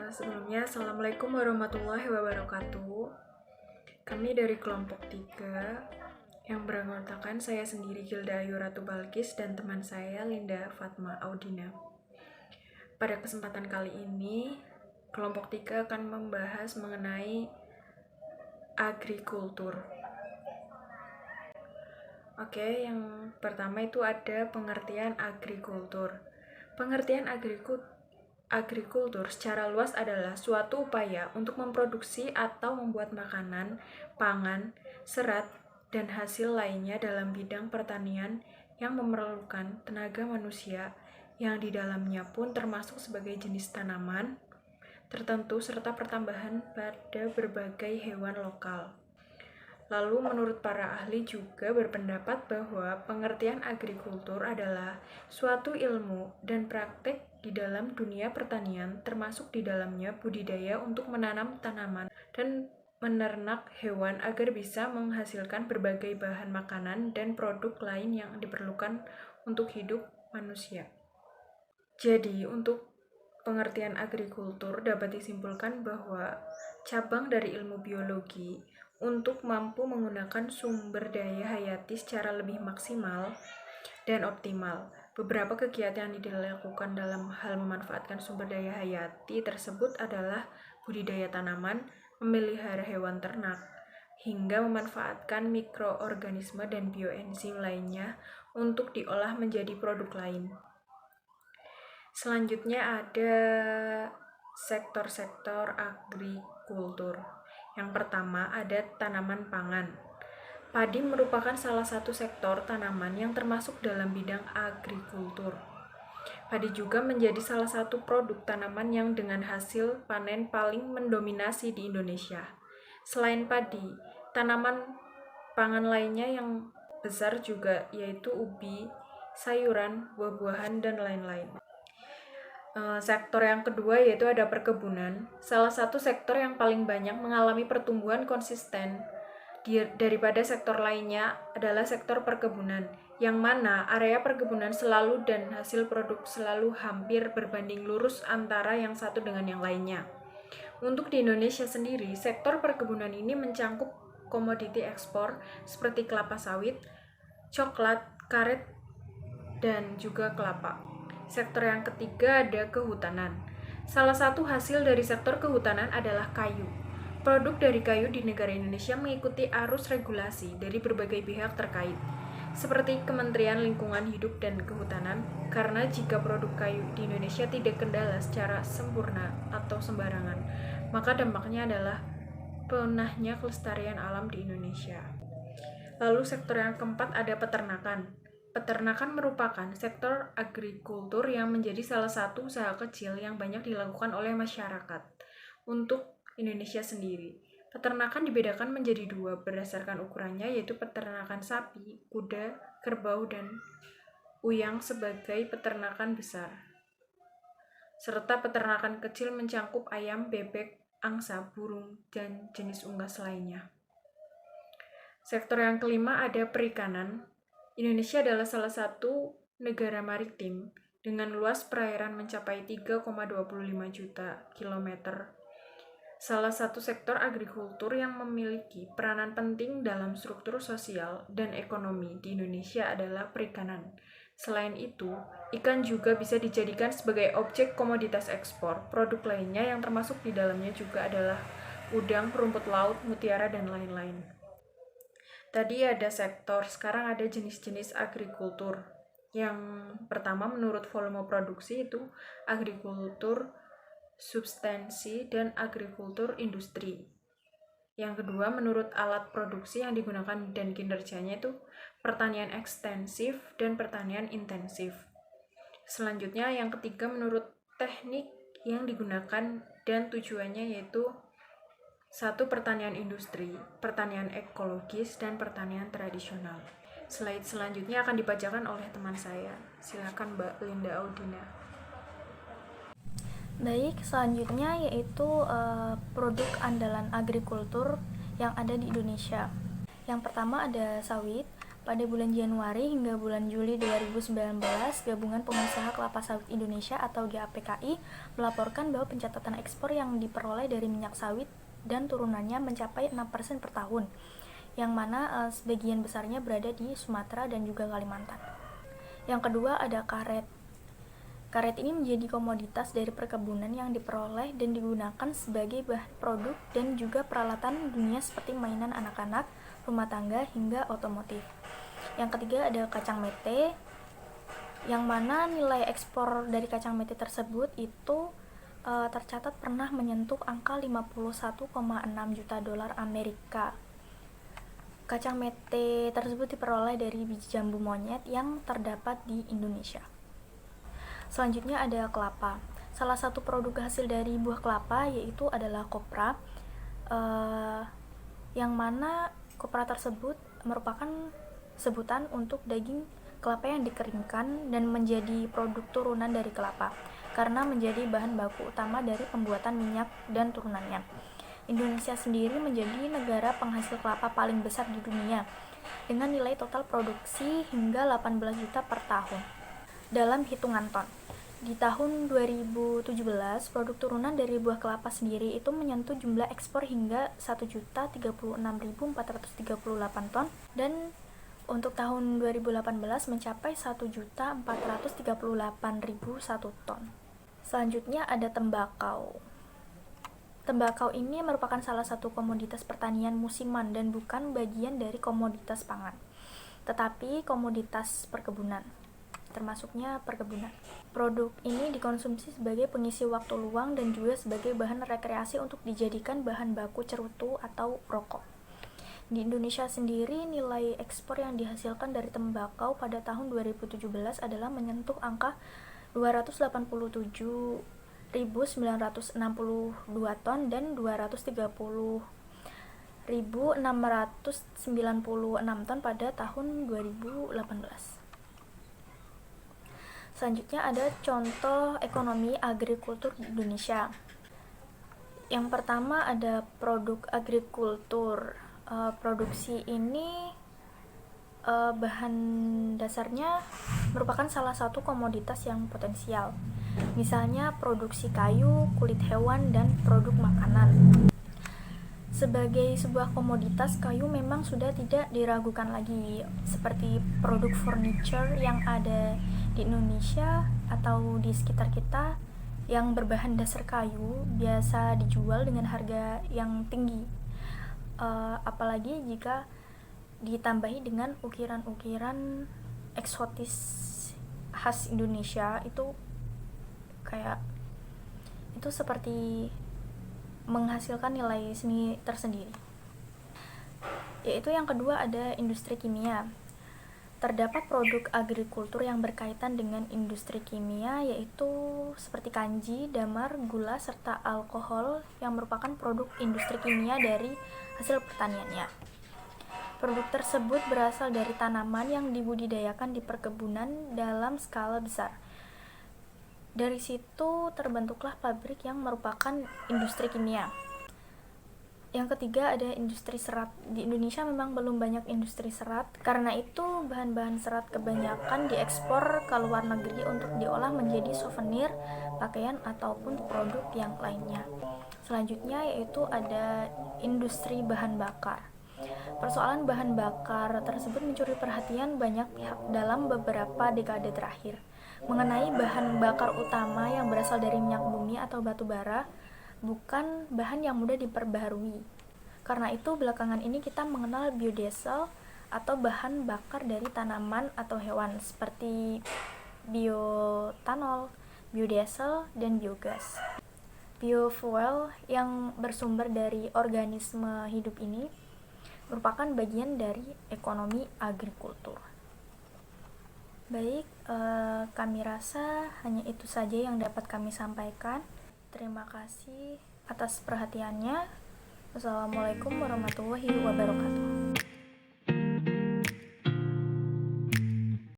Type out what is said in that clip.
Sebelumnya, Assalamualaikum warahmatullahi wabarakatuh. Kami dari kelompok 3 yang beranggotakan saya sendiri Gilda Ayu Ratu Balkis dan teman saya Linda Fatma Audina. Pada kesempatan kali ini, kelompok 3 akan membahas mengenai agrikultur. Oke, yang pertama itu ada pengertian agrikultur. Pengertian agrikultur secara luas adalah suatu upaya untuk memproduksi atau membuat makanan, pangan, serat, dan hasil lainnya dalam bidang pertanian yang memerlukan tenaga manusia yang di dalamnya pun termasuk sebagai jenis tanaman tertentu serta pertambahan pada berbagai hewan lokal. Lalu menurut para ahli juga berpendapat bahwa pengertian agrikultur adalah suatu ilmu dan praktek di dalam dunia pertanian, termasuk di dalamnya budidaya untuk menanam tanaman dan menernak hewan agar bisa menghasilkan berbagai bahan makanan dan produk lain yang diperlukan untuk hidup manusia. Jadi, untuk pengertian agrikultur dapat disimpulkan bahwa cabang dari ilmu biologi untuk mampu menggunakan sumber daya hayati secara lebih maksimal dan optimal. Beberapa kegiatan yang dilakukan dalam hal memanfaatkan sumber daya hayati tersebut adalah budidaya tanaman, memelihara hewan ternak, hingga memanfaatkan mikroorganisme dan bioenzim lainnya untuk diolah menjadi produk lain. Selanjutnya ada sektor-sektor agrikultur. Yang pertama ada tanaman pangan. Padi merupakan salah satu sektor tanaman yang termasuk dalam bidang agrikultur. Padi juga menjadi salah satu produk tanaman yang dengan hasil panen paling mendominasi di Indonesia. Selain padi, tanaman pangan lainnya yang besar juga yaitu ubi, sayuran, buah-buahan, dan lain-lain. Sektor yang kedua yaitu ada perkebunan. Salah satu sektor yang paling banyak mengalami pertumbuhan konsisten daripada sektor lainnya adalah sektor perkebunan, yang mana area perkebunan selalu dan hasil produk selalu hampir berbanding lurus antara yang satu dengan yang lainnya. Untuk di Indonesia sendiri, sektor perkebunan ini mencangkup komoditi ekspor seperti kelapa sawit, coklat, karet, dan juga kelapa. Sektor yang ketiga ada kehutanan. Salah satu hasil dari sektor kehutanan adalah kayu. Produk dari kayu di negara Indonesia mengikuti arus regulasi dari berbagai pihak terkait, seperti Kementerian Lingkungan Hidup dan Kehutanan, karena jika produk kayu di Indonesia tidak kendala secara sempurna atau sembarangan, maka dampaknya adalah punahnya kelestarian alam di Indonesia. Lalu sektor yang keempat ada peternakan. Peternakan merupakan sektor agrikultur yang menjadi salah satu usaha kecil yang banyak dilakukan oleh masyarakat. Untuk Indonesia sendiri, peternakan dibedakan menjadi dua berdasarkan ukurannya, yaitu peternakan sapi, kuda, kerbau, dan uyang sebagai peternakan besar. Serta peternakan kecil mencangkup ayam, bebek, angsa, burung, dan jenis unggas lainnya. Sektor yang kelima ada perikanan. Indonesia adalah salah satu negara maritim dengan luas perairan mencapai 3,25 juta kilometer. Salah satu sektor agrikultur yang memiliki peranan penting dalam struktur sosial dan ekonomi di Indonesia adalah perikanan. Selain itu, ikan juga bisa dijadikan sebagai objek komoditas ekspor. Produk lainnya yang termasuk di dalamnya juga adalah udang, rumput laut, mutiara, dan lain-lain. Tadi ada sektor, sekarang ada jenis-jenis agrikultur. Yang pertama menurut volume produksi itu agrikultur substansi dan agrikultur industri. Yang kedua menurut alat produksi yang digunakan dan kinerjanya itu pertanian ekstensif dan pertanian intensif. Selanjutnya yang ketiga menurut teknik yang digunakan dan tujuannya yaitu satu, pertanian industri, pertanian ekologis, dan pertanian tradisional. Slide selanjutnya akan dibacakan oleh teman saya. Silakan Mbak Linda Audina. Baik, selanjutnya yaitu produk andalan agrikultur yang ada di Indonesia. Yang pertama ada sawit. Pada bulan Januari hingga bulan Juli 2019, Gabungan Pengusaha Kelapa Sawit Indonesia atau GAPKI melaporkan bahwa pencatatan ekspor yang diperoleh dari minyak sawit dan turunannya mencapai 6% per tahun, yang mana sebagian besarnya berada di Sumatera dan juga Kalimantan. Yang kedua ada karet. Karet ini menjadi komoditas dari perkebunan yang diperoleh dan digunakan sebagai bahan produk dan juga peralatan dunia seperti mainan anak-anak, rumah tangga, hingga otomotif. Yang ketiga ada kacang mete, yang mana nilai ekspor dari kacang mete tersebut itu tercatat pernah menyentuh angka 51,6 juta dolar Amerika. Kacang mete tersebut diperoleh dari biji jambu monyet yang terdapat di Indonesia. Selanjutnya ada kelapa. Salah satu produk hasil dari buah kelapa yaitu adalah kopra, yang mana kopra tersebut merupakan sebutan untuk daging kelapa yang dikeringkan dan menjadi produk turunan dari kelapa, karena menjadi bahan baku utama dari pembuatan minyak dan turunannya. Indonesia sendiri menjadi negara penghasil kelapa paling besar di dunia, dengan nilai total produksi hingga 18 juta per tahun dalam hitungan ton. Di tahun 2017, produk turunan dari buah kelapa sendiri itu menyentuh jumlah ekspor hingga 1.036.438 ton, dan untuk tahun 2018 mencapai 1.438.001 ton. Selanjutnya ada tembakau. Tembakau ini merupakan salah satu komoditas pertanian musiman dan bukan bagian dari komoditas pangan, tetapi komoditas perkebunan, termasuknya perkebunan. Produk ini dikonsumsi sebagai pengisi waktu luang dan juga sebagai bahan rekreasi untuk dijadikan bahan baku cerutu atau rokok. Di Indonesia sendiri, nilai ekspor yang dihasilkan dari tembakau pada tahun 2017 adalah menyentuh angka 287.962 ton dan 230.696 ton pada tahun 2018. Selanjutnya ada contoh ekonomi agrikultur di Indonesia. Yang pertama ada produk agrikultur. Produksi ini bahan dasarnya merupakan salah satu komoditas yang potensial. Misalnya produksi kayu, kulit hewan, dan produk makanan. Sebagai sebuah komoditas, kayu memang sudah tidak diragukan lagi, seperti produk furniture yang ada di Indonesia atau di sekitar kita yang berbahan dasar kayu biasa dijual dengan harga yang tinggi. Apalagi jika ditambahi dengan ukiran-ukiran eksotis khas Indonesia, itu seperti menghasilkan nilai seni tersendiri. Yaitu yang kedua ada industri kimia. Terdapat produk agrikultur yang berkaitan dengan industri kimia, yaitu seperti kanji, damar, gula, serta alkohol yang merupakan produk industri kimia dari hasil pertaniannya. Produk tersebut berasal dari tanaman yang dibudidayakan di perkebunan dalam skala besar. Dari situ terbentuklah pabrik yang merupakan industri kimia. Yang ketiga ada industri serat. Di Indonesia memang belum banyak industri serat, karena itu bahan-bahan serat kebanyakan diekspor ke luar negeri untuk diolah menjadi souvenir, pakaian, ataupun produk yang lainnya. Selanjutnya yaitu ada industri bahan bakar. Persoalan bahan bakar tersebut mencuri perhatian banyak pihak dalam beberapa dekade terakhir. Mengenai bahan bakar utama yang berasal dari minyak bumi atau batu bara, bukan bahan yang mudah diperbaharui. Karena itu belakangan ini kita mengenal biodiesel atau bahan bakar dari tanaman atau hewan seperti bioetanol, biodiesel, dan biogas. Biofuel yang bersumber dari organisme hidup ini merupakan bagian dari ekonomi agrikultur. Baik, kami rasa hanya itu saja yang dapat kami sampaikan. Terima kasih atas perhatiannya. Wassalamualaikum warahmatullahi wabarakatuh.